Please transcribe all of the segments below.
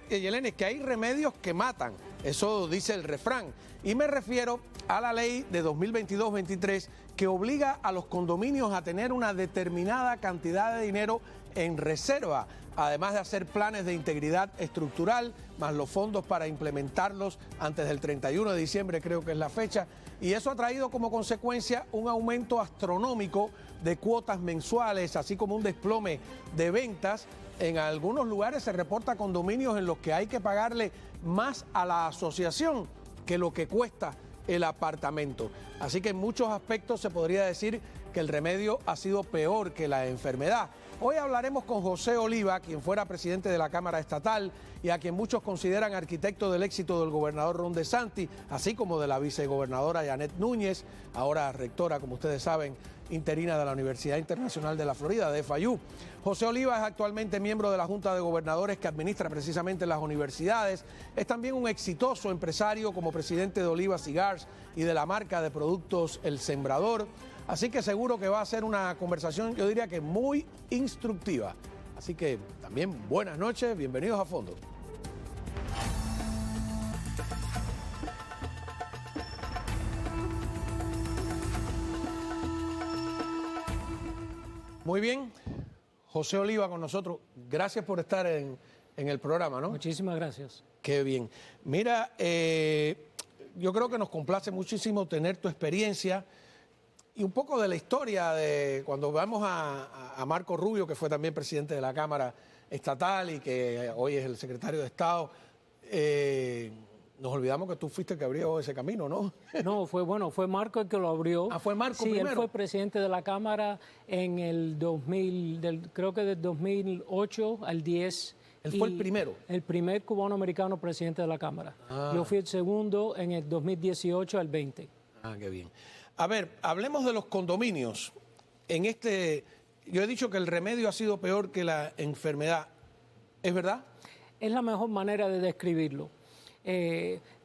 Yelena, es que hay remedios que matan, eso dice el refrán, y me refiero a la ley de 2022-23 que obliga a los condominios a tener una determinada cantidad de dinero en reserva, además de hacer planes de integridad estructural, más los fondos para implementarlos antes del 31 de diciembre, creo que es la fecha, y eso ha traído como consecuencia un aumento astronómico de cuotas mensuales, así como un desplome de ventas. En algunos lugares se reporta condominios en los que hay que pagarle más a la asociación que lo que cuesta el apartamento. Así que en muchos aspectos se podría decir que el remedio ha sido peor que la enfermedad. Hoy hablaremos con José Oliva, quien fuera presidente de la Cámara Estatal y a quien muchos consideran arquitecto del éxito del gobernador Ron DeSantis, así como de la vicegobernadora Janet Núñez, ahora rectora, como ustedes saben, interina de la Universidad Internacional de la Florida, de FIU. José Oliva es actualmente miembro de la Junta de Gobernadores que administra precisamente las universidades. Es también un exitoso empresario como presidente de Oliva Cigars y de la marca de productos El Sembrador. Así que seguro que va a ser una conversación, yo diría que muy instructiva. Así que también buenas noches, bienvenidos a Fondo. Muy bien, José Oliva con nosotros. Gracias por estar en el programa, ¿no? Muchísimas gracias. Qué bien. Mira, yo creo que nos complace muchísimo tener tu experiencia y un poco de la historia de cuando vamos a Marco Rubio, que fue también presidente de la Cámara Estatal y que hoy es el secretario de Estado. Nos olvidamos que tú fuiste el que abrió ese camino, ¿no? No, fue Marco el que lo abrió. Ah, fue Marco primero. Sí, él fue presidente de la Cámara en el 2000, creo que del 2008 al 10. Él fue el primero. El primer cubano-americano presidente de la Cámara. Yo fui el segundo en el 2018 al 20. Ah, qué bien. A ver, hablemos de los condominios. Yo he dicho que el remedio ha sido peor que la enfermedad. ¿Es verdad? Es la mejor manera de describirlo.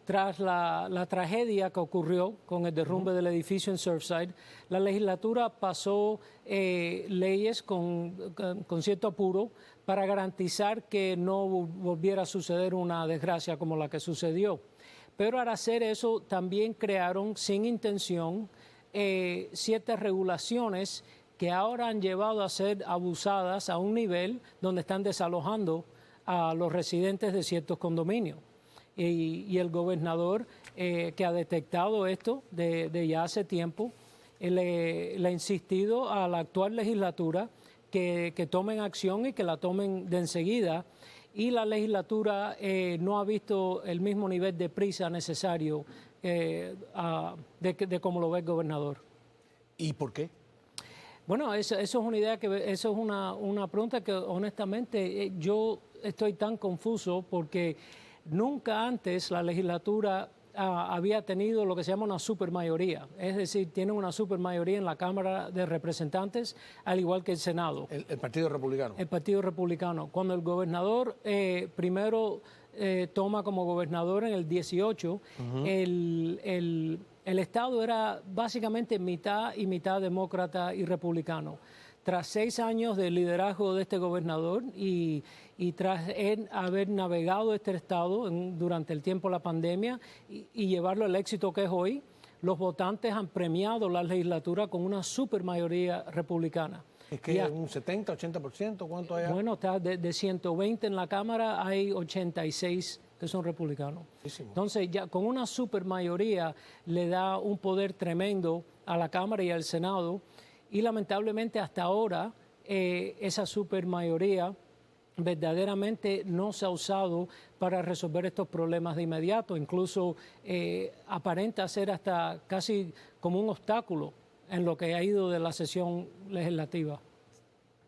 Tras la tragedia que ocurrió con el derrumbe del edificio en Surfside, la legislatura pasó leyes con cierto apuro para garantizar que no volviera a suceder una desgracia como la que sucedió. Pero al hacer eso también crearon sin intención ciertas regulaciones que ahora han llevado a ser abusadas a un nivel donde están desalojando a los residentes de ciertos condominios. Y el gobernador que ha detectado esto de ya hace tiempo, le ha insistido a la actual legislatura que tomen acción y que la tomen de enseguida. Y la legislatura no ha visto el mismo nivel de prisa necesario de cómo lo ve el gobernador. ¿Y por qué? Bueno, eso es una idea eso es una pregunta que honestamente yo estoy tan confuso porque nunca antes la legislatura había tenido lo que se llama una supermayoría, es decir, tienen una supermayoría en la Cámara de Representantes, al igual que el Senado. El Partido Republicano. El Partido Republicano. Cuando el gobernador primero toma como gobernador en el 18, el Estado era básicamente mitad y mitad demócrata y republicano. Tras 6 años de liderazgo de este gobernador y tras él haber navegado este Estado durante el tiempo de la pandemia y llevarlo al éxito que es hoy, los votantes han premiado la legislatura con una supermayoría republicana. ¿Es que un 70, 80%? ¿Cuánto hay? Bueno, está de 120 en la Cámara, hay 86 que son republicanos. Muchísimo. Entonces, ya con una supermayoría le da un poder tremendo a la Cámara y al Senado. Y lamentablemente hasta ahora esa supermayoría verdaderamente no se ha usado para resolver estos problemas de inmediato. Incluso aparenta ser hasta casi como un obstáculo en lo que ha ido de la sesión legislativa.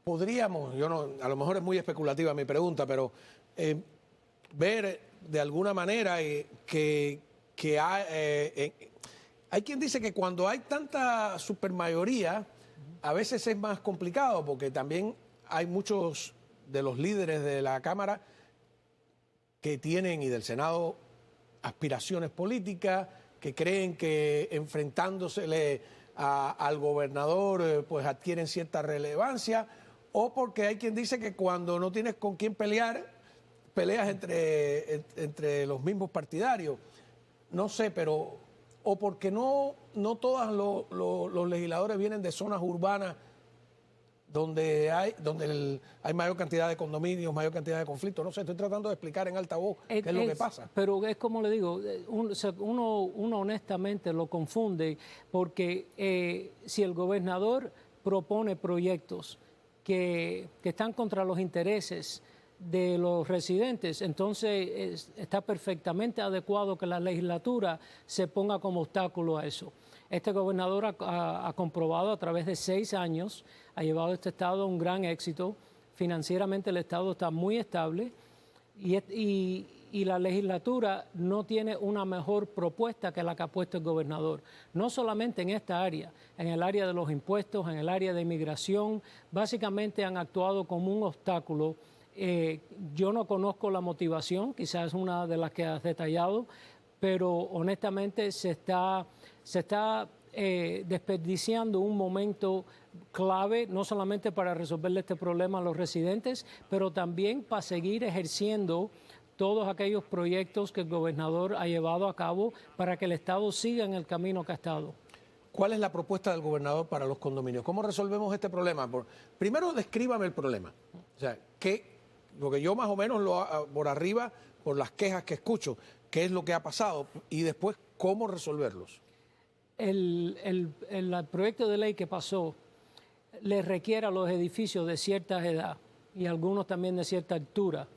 Podríamos, a lo mejor es muy especulativa mi pregunta, pero ver de alguna manera que hay quien dice que cuando hay tanta supermayoría, a veces es más complicado porque también hay muchos de los líderes de la Cámara que tienen y del Senado aspiraciones políticas, que creen que enfrentándosele al gobernador pues adquieren cierta relevancia, o porque hay quien dice que cuando no tienes con quién pelear, peleas entre los mismos partidarios. No sé, pero o porque no todos los legisladores vienen de zonas urbanas donde hay mayor cantidad de condominios, mayor cantidad de conflictos. No sé, estoy tratando de explicar en alta voz qué es lo que pasa. Pero es como le digo, uno honestamente lo confunde porque si el gobernador propone proyectos que están contra los intereses de los residentes, entonces está perfectamente adecuado que la legislatura se ponga como obstáculo a eso. Este gobernador ha comprobado a través de 6 años, ha llevado este estado a un gran éxito. Financieramente el estado está muy estable y la legislatura no tiene una mejor propuesta que la que ha puesto el gobernador. No solamente en esta área, en el área de los impuestos, en el área de inmigración, básicamente han actuado como un obstáculo. Yo no conozco la motivación, quizás una de las que has detallado, pero honestamente se está desperdiciando un momento clave, no solamente para resolverle este problema a los residentes, pero también para seguir ejerciendo todos aquellos proyectos que el gobernador ha llevado a cabo para que el Estado siga en el camino que ha estado. ¿Cuál es la propuesta del gobernador para los condominios? ¿Cómo resolvemos este problema? Primero, descríbame el problema. O sea, porque yo más o menos por arriba, por las quejas que escucho, qué es lo que ha pasado y después cómo resolverlos. El proyecto de ley que pasó le requiere a los edificios de cierta edad y algunos también de cierta altura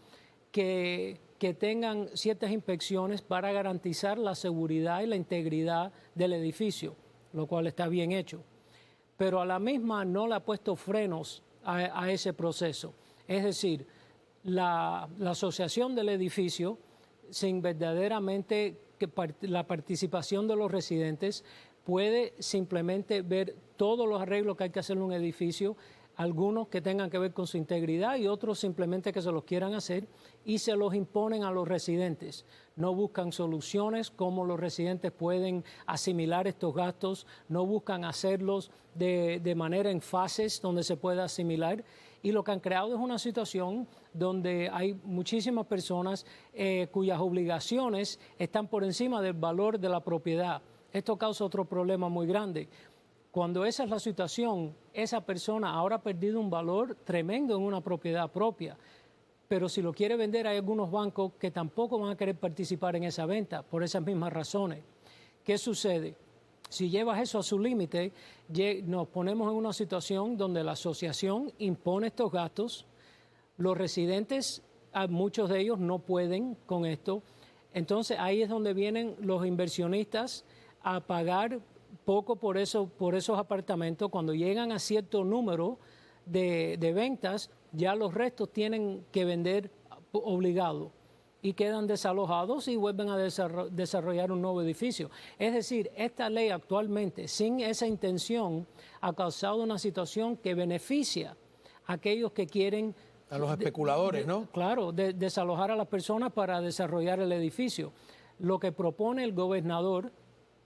que tengan ciertas inspecciones para garantizar la seguridad y la integridad del edificio, lo cual está bien hecho. Pero a la misma no le ha puesto frenos a ese proceso. Es decir, la asociación del edificio, sin verdaderamente la participación de los residentes, puede simplemente ver todos los arreglos que hay que hacer en un edificio, algunos que tengan que ver con su integridad y otros simplemente que se los quieran hacer y se los imponen a los residentes. No buscan soluciones cómo los residentes pueden asimilar estos gastos, no buscan hacerlos de manera en fases donde se pueda asimilar. Y lo que han creado es una situación donde hay muchísimas personas cuyas obligaciones están por encima del valor de la propiedad. Esto causa otro problema muy grande. Cuando esa es la situación, esa persona ahora ha perdido un valor tremendo en una propiedad propia. Pero si lo quiere vender, hay algunos bancos que tampoco van a querer participar en esa venta por esas mismas razones. ¿Qué sucede? Si llevas eso a su límite, nos ponemos en una situación donde la asociación impone estos gastos, los residentes, muchos de ellos no pueden con esto, entonces ahí es donde vienen los inversionistas a pagar poco por esos apartamentos. Cuando llegan a cierto número de ventas, ya los restos tienen que vender obligado y quedan desalojados y vuelven a desarrollar un nuevo edificio. Es decir, esta ley actualmente, sin esa intención, ha causado una situación que beneficia a aquellos que quieren... A los especuladores, ¿no? Claro, desalojar a las personas para desarrollar el edificio. Lo que propone el gobernador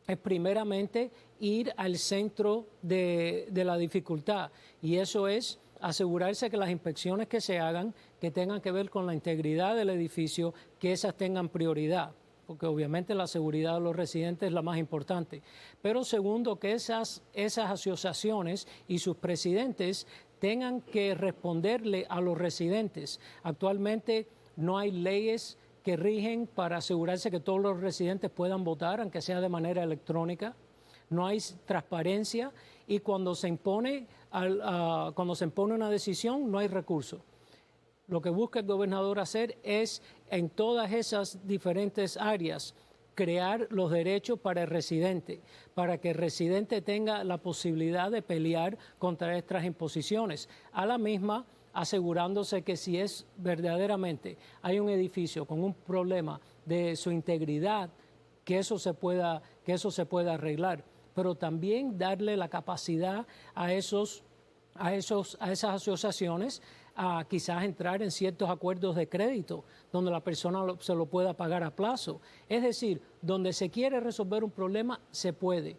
es primeramente ir al centro de la dificultad, y eso es asegurarse que las inspecciones que se hagan, que tengan que ver con la integridad del edificio, que esas tengan prioridad, porque obviamente la seguridad de los residentes es la más importante. Pero segundo, que esas asociaciones y sus presidentes tengan que responderle a los residentes. Actualmente no hay leyes que rigen para asegurarse que todos los residentes puedan votar, aunque sea de manera electrónica. No hay transparencia y cuando se impone una decisión no hay recurso. Lo que busca el gobernador hacer es, en todas esas diferentes áreas, crear los derechos para el residente, para que el residente tenga la posibilidad de pelear contra estas imposiciones. A la misma, asegurándose que si es verdaderamente hay un edificio con un problema de su integridad, que eso se pueda arreglar, pero también darle la capacidad a esas asociaciones a quizás entrar en ciertos acuerdos de crédito donde la persona se lo pueda pagar a plazo. Es decir, donde se quiere resolver un problema, se puede.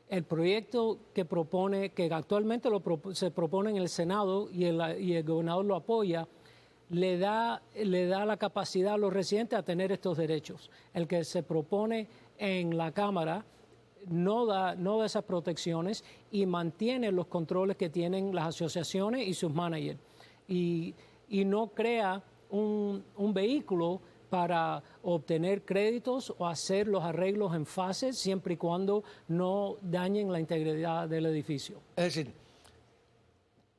El proyecto que actualmente se propone en el Senado y el gobernador lo apoya, le da la capacidad a los residentes a tener estos derechos. El que se propone en la Cámara no da esas protecciones y mantiene los controles que tienen las asociaciones y sus managers. Y no crea un vehículo para obtener créditos o hacer los arreglos en fases, siempre y cuando no dañen la integridad del edificio. Es decir,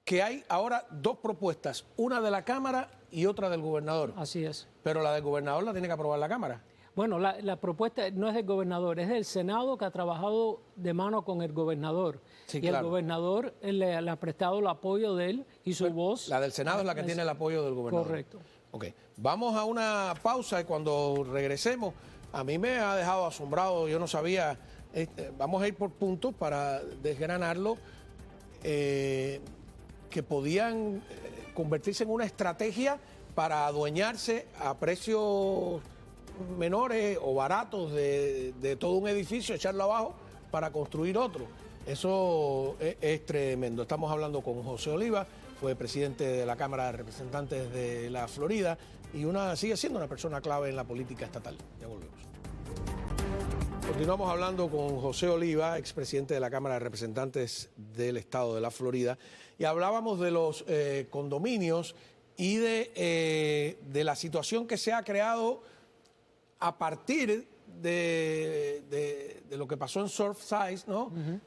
que hay ahora dos propuestas, una de la Cámara y otra del gobernador. Así es. Pero la del gobernador la tiene que aprobar la Cámara. Bueno, la propuesta no es del gobernador, es del Senado, que ha trabajado de mano con el gobernador. Sí, y claro. el gobernador le ha prestado el apoyo de él y su voz. La del Senado es la que tiene el apoyo del gobernador. Correcto. Ok, vamos a una pausa y cuando regresemos, a mí me ha dejado asombrado, yo no sabía, vamos a ir por puntos para desgranarlo, que podían convertirse en una estrategia para adueñarse a precios menores o baratos de todo un edificio, echarlo abajo para construir otro. Eso es tremendo. Estamos hablando con José Oliva, fue presidente de la Cámara de Representantes de la Florida y sigue siendo una persona clave en la política estatal. Ya volvemos. Continuamos hablando con José Oliva, expresidente de la Cámara de Representantes del Estado de la Florida, y hablábamos de los condominios y de la situación que se ha creado a partir de lo que pasó en Surfside, ¿no? Uh-huh.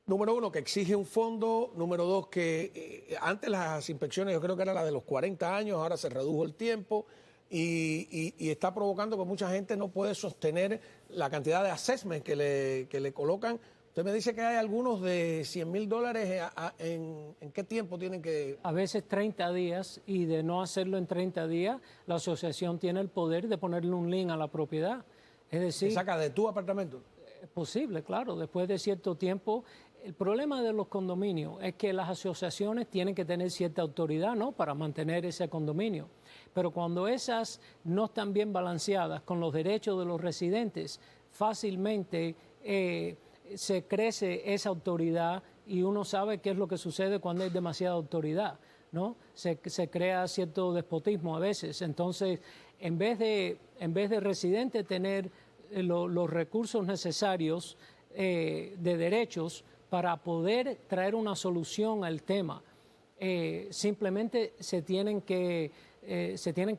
Número uno, que exige un fondo. Número dos, que antes las inspecciones yo creo que era la de los 40 años, ahora se redujo el tiempo y está provocando que mucha gente no puede sostener la cantidad de assessment que le colocan. Usted me dice que hay algunos de $100,000. ¿En qué tiempo tienen que...? A veces 30 días, y de no hacerlo en 30 días, la asociación tiene el poder de ponerle un lien a la propiedad. Es decir... ¿Se saca de tu apartamento? Es posible, claro, después de cierto tiempo. El problema de los condominios es que las asociaciones tienen que tener cierta autoridad, ¿no?, para mantener ese condominio. Pero cuando esas no están bien balanceadas con los derechos de los residentes, fácilmente se crece esa autoridad y uno sabe qué es lo que sucede cuando hay demasiada autoridad, ¿no? Se crea cierto despotismo a veces. Entonces, en vez de residentes tener los recursos necesarios de derechos para poder traer una solución al tema, simplemente se tienen que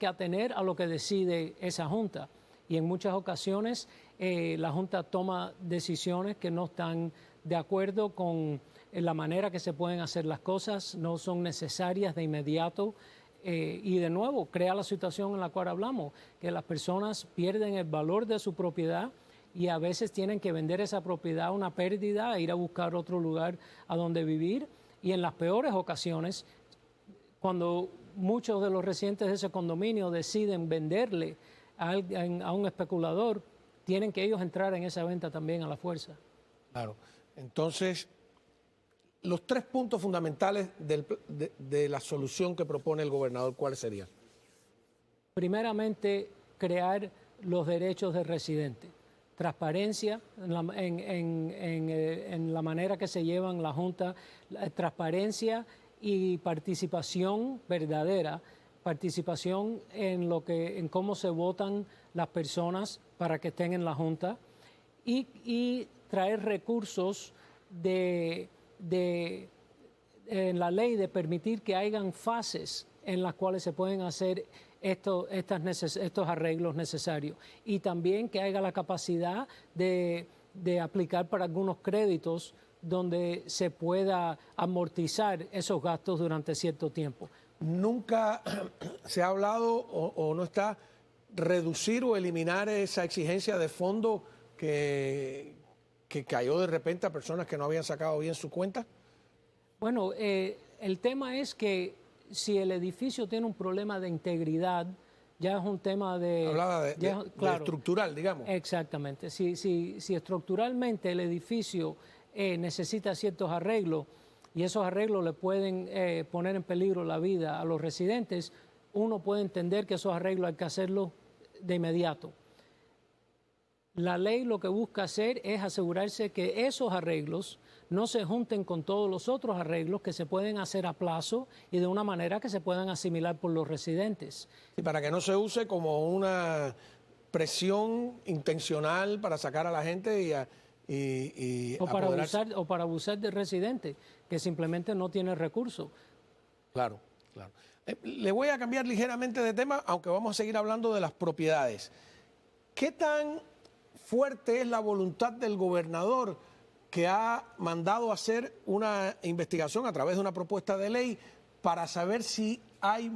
atener a lo que decide esa junta. Y en muchas ocasiones la junta toma decisiones que no están de acuerdo con la manera que se pueden hacer las cosas, no son necesarias de inmediato. Y de nuevo, crea la situación en la cual hablamos, que las personas pierden el valor de su propiedad y a veces tienen que vender esa propiedad a una pérdida e ir a buscar otro lugar a donde vivir. Y en las peores ocasiones, cuando muchos de los residentes de ese condominio deciden venderle a un especulador, tienen que ellos entrar en esa venta también a la fuerza. Claro. Entonces, los 3 puntos fundamentales de la solución que propone el gobernador, ¿cuáles serían? Primeramente, crear los derechos del residente. Transparencia en la manera que se llevan la Junta, transparencia y participación verdadera, participación en cómo se votan las personas para que estén en la Junta y traer recursos en la ley de permitir que hayan fases en las cuales se pueden hacer estos arreglos necesarios y también que haya la capacidad de aplicar para algunos créditos donde se pueda amortizar esos gastos durante cierto tiempo. Nunca se ha hablado o no está reducir o eliminar esa exigencia de fondo que cayó de repente a personas que no habían sacado bien su cuenta. Bueno, el tema es que si el edificio tiene un problema de integridad, ya es un tema de... Hablaba de claro, estructural, digamos. Exactamente. Si estructuralmente el edificio necesita ciertos arreglos y esos arreglos le pueden poner en peligro la vida a los residentes, uno puede entender que esos arreglos hay que hacerlos de inmediato. La ley lo que busca hacer es asegurarse que esos arreglos no se junten con todos los otros arreglos que se pueden hacer a plazo y de una manera que se puedan asimilar por los residentes. Y para que no se use como una presión intencional para sacar a la gente O para abusar de residentes que simplemente no tienen recursos. Claro, claro. Le voy a cambiar ligeramente de tema, aunque vamos a seguir hablando de las propiedades. ¿Qué tan fuerte es la voluntad del gobernador que ha mandado hacer una investigación a través de una propuesta de ley para saber si hay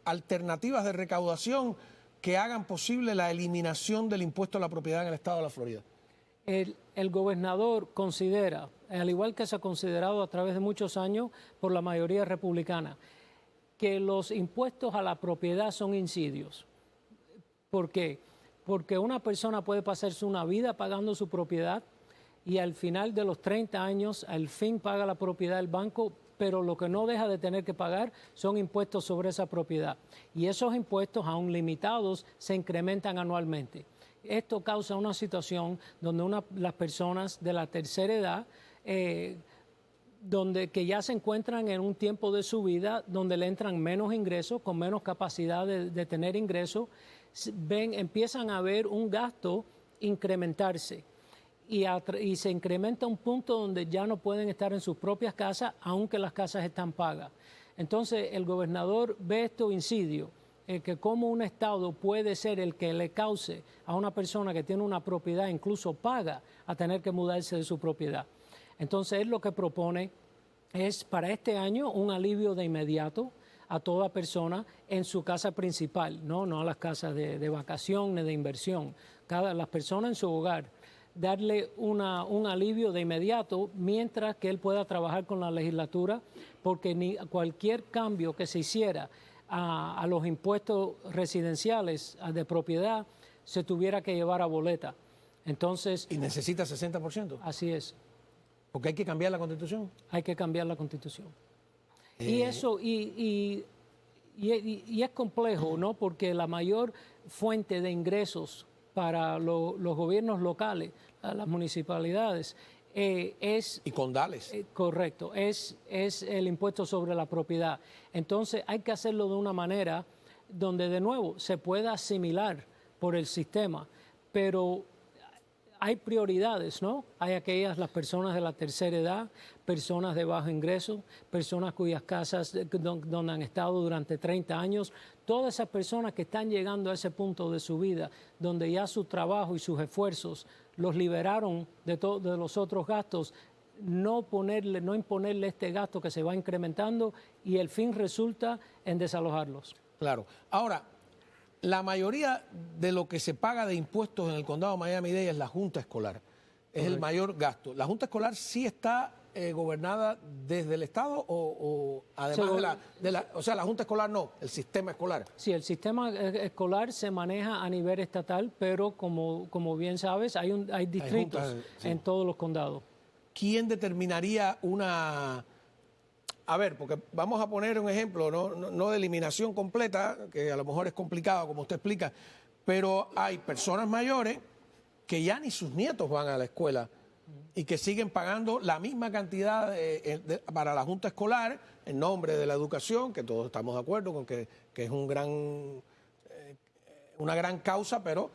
alternativas de recaudación que hagan posible la eliminación del impuesto a la propiedad en el estado de la Florida? El gobernador considera, al igual que se ha considerado a través de muchos años por la mayoría republicana, que los impuestos a la propiedad son insidios. ¿Por qué? Porque una persona puede pasarse una vida pagando su propiedad y al final de los 30 años, al fin paga la propiedad del banco, pero lo que no deja de tener que pagar son impuestos sobre esa propiedad. Y esos impuestos, aún limitados, se incrementan anualmente. Esto causa una situación donde las personas de la tercera edad, que ya se encuentran en un tiempo de su vida donde le entran menos ingresos, con menos capacidad de tener ingresos, empiezan a ver un gasto incrementarse y se incrementa un punto donde ya no pueden estar en sus propias casas, aunque las casas están pagas. Entonces el gobernador ve esto incidio, que como un estado puede ser el que le cause a una persona que tiene una propiedad, incluso paga, a tener que mudarse de su propiedad. Entonces él lo que propone es para este año un alivio de inmediato a toda persona en su casa principal, no a las casas de vacación ni de inversión. Las personas en su hogar, darle un alivio de inmediato mientras que él pueda trabajar con la legislatura, porque cualquier cambio que se hiciera a los impuestos residenciales de propiedad se tuviera que llevar a boleta. Entonces, ¿y necesita 60%? Así es. Porque hay que cambiar la Constitución. Hay que cambiar la Constitución. Y eso, y es complejo, ¿no? Porque la mayor fuente de ingresos para los gobiernos locales, las municipalidades, es... Y condales. Correcto, es el impuesto sobre la propiedad. Entonces hay que hacerlo de una manera donde, de nuevo, se pueda asimilar por el sistema, pero hay prioridades, ¿no? Hay las personas de la tercera edad, personas de bajo ingreso, personas cuyas casas donde han estado durante 30 años, todas esas personas que están llegando a ese punto de su vida donde ya su trabajo y sus esfuerzos los liberaron de los otros gastos, no imponerle este gasto que se va incrementando y el fin resulta en desalojarlos. Claro. Ahora, la mayoría de lo que se paga de impuestos en el condado de Miami-Dade es la Junta Escolar. Es el mayor gasto. ¿La Junta Escolar sí está gobernada desde el Estado o además o sea, la Junta Escolar no, el sistema escolar? Sí, el sistema escolar se maneja a nivel estatal, pero como bien sabes, hay distritos en todos los condados. ¿Quién determinaría una... A ver, porque vamos a poner un ejemplo, no de eliminación completa, que a lo mejor es complicado, como usted explica, pero hay personas mayores que ya ni sus nietos van a la escuela y que siguen pagando la misma cantidad para la Junta Escolar en nombre de la educación, que todos estamos de acuerdo con que es una gran causa, pero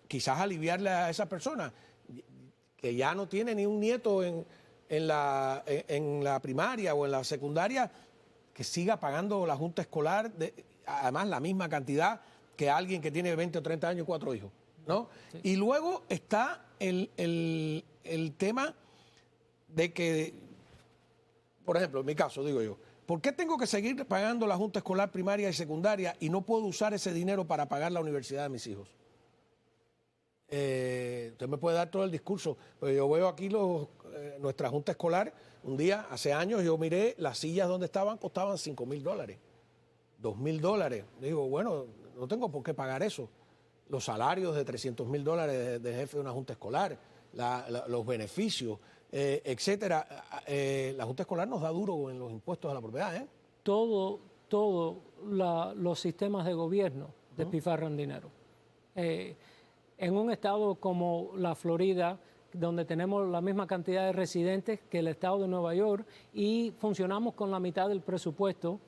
quizás aliviarle a esa persona que ya no tiene ni un nieto en la primaria o en la secundaria, que siga pagando la Junta Escolar, además la misma cantidad que alguien que tiene 20 o 30 años y 4 hijos, ¿no? Sí. Y luego está el tema de que, por ejemplo, en mi caso, digo yo, ¿por qué tengo que seguir pagando la Junta Escolar primaria y secundaria y no puedo usar ese dinero para pagar la universidad de mis hijos? Usted me puede dar todo el discurso, pero yo veo aquí nuestra Junta Escolar. Un día, hace años, yo miré las sillas donde costaban $5,000, $2,000. Digo, bueno, no tengo por qué pagar eso. Los salarios de $300,000 de jefe de una Junta Escolar, los beneficios, etcétera. La Junta Escolar nos da duro en los impuestos a la propiedad, ¿eh? Todos los sistemas de gobierno despilfarran dinero. En un estado como la Florida, donde tenemos la misma cantidad de residentes que el estado de Nueva York y funcionamos con la mitad del presupuesto.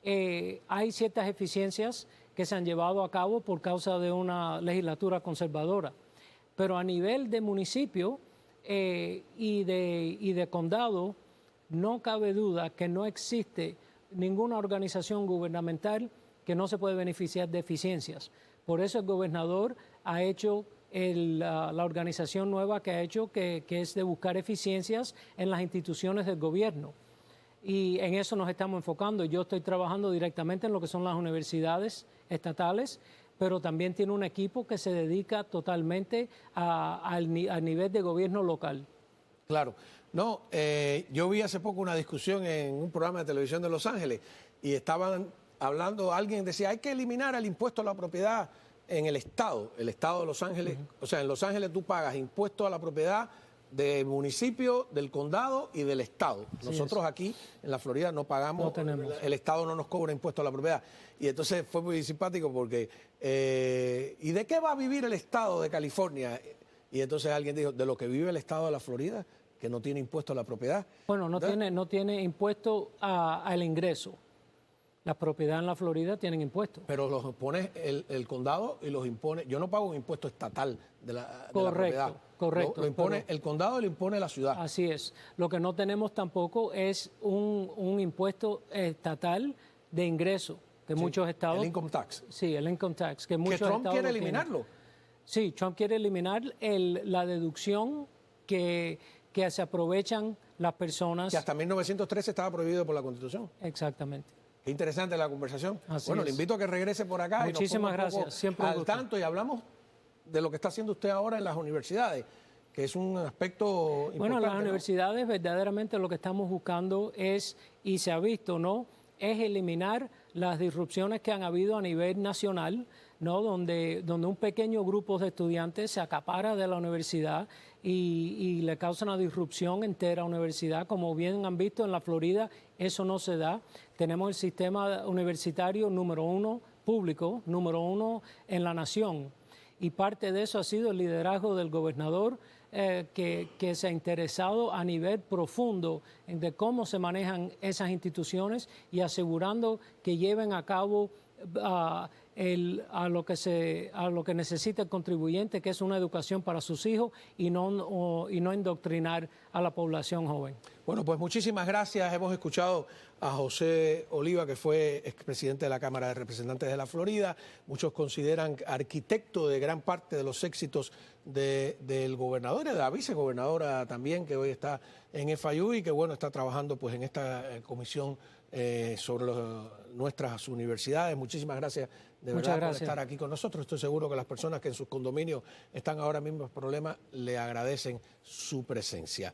Hay ciertas eficiencias que se han llevado a cabo por causa de una legislatura conservadora, pero a nivel de municipio y de condado, no cabe duda que no existe ninguna organización gubernamental que no se puede beneficiar de eficiencias. Por eso el gobernador ha hecho la organización nueva que ha hecho, que es de buscar eficiencias en las instituciones del gobierno. Y en eso nos estamos enfocando. Yo estoy trabajando directamente en lo que son las universidades estatales, pero también tiene un equipo que se dedica totalmente al nivel de gobierno local. Claro. No, yo vi hace poco una discusión en un programa de televisión de Los Ángeles y estaban hablando, alguien decía, hay que eliminar el impuesto a la propiedad en el estado de Los Ángeles. O sea, en Los Ángeles tú pagas impuesto a la propiedad del municipio, del condado y del estado. Nosotros aquí en la Florida no pagamos, no tenemos. El estado no nos cobra impuesto a la propiedad. Y entonces fue muy simpático porque, ¿y de qué va a vivir el estado de California? Y entonces alguien dijo, de lo que vive el estado de la Florida, que no tiene impuesto a la propiedad. Bueno, no tiene impuesto al ingreso. La propiedad en la Florida tienen impuestos. Pero los impone el condado y los impone. Yo no pago un impuesto estatal de la propiedad. Correcto. Lo impone el condado y lo impone la ciudad. Así es. Lo que no tenemos tampoco es un impuesto estatal de ingreso, que muchos estados... El income tax. Sí, el income tax. Que muchos Trump estados quiere eliminarlo. Sí, Trump quiere eliminar la deducción que se aprovechan las personas. Que hasta 1913 estaba prohibido por la Constitución. Exactamente. Qué interesante la conversación. Así bueno, es. Le invito a que regrese por acá. Muchísimas y nos gracias. Siempre al tanto y hablamos de lo que está haciendo usted ahora en las universidades, que es un aspecto importante. Bueno, las universidades verdaderamente lo que estamos buscando es, y se ha visto, ¿no?, es eliminar las disrupciones que han habido a nivel nacional, ¿no?, donde un pequeño grupo de estudiantes se acapara de la universidad y le causa una disrupción entera a la universidad. Como bien han visto, en la Florida eso no se da. Tenemos el sistema universitario número 1, público, número 1 en la nación. Y parte de eso ha sido el liderazgo del gobernador, que se ha interesado a nivel profundo de cómo se manejan esas instituciones y asegurando que lleven a cabo a lo que necesita el contribuyente, que es una educación para sus hijos y no indoctrinar a la población joven. Bueno, pues muchísimas gracias. Hemos escuchado a José Oliva, que fue expresidente de la Cámara de Representantes de la Florida. Muchos consideran arquitecto de gran parte de los éxitos del gobernador y de la vicegobernadora también, que hoy está en FIU y que, bueno, está trabajando pues en esta comisión sobre nuestras universidades. Muchísimas gracias de verdad por estar aquí con nosotros. Estoy seguro que las personas que en sus condominios están ahora mismo en problemas le agradecen su presencia.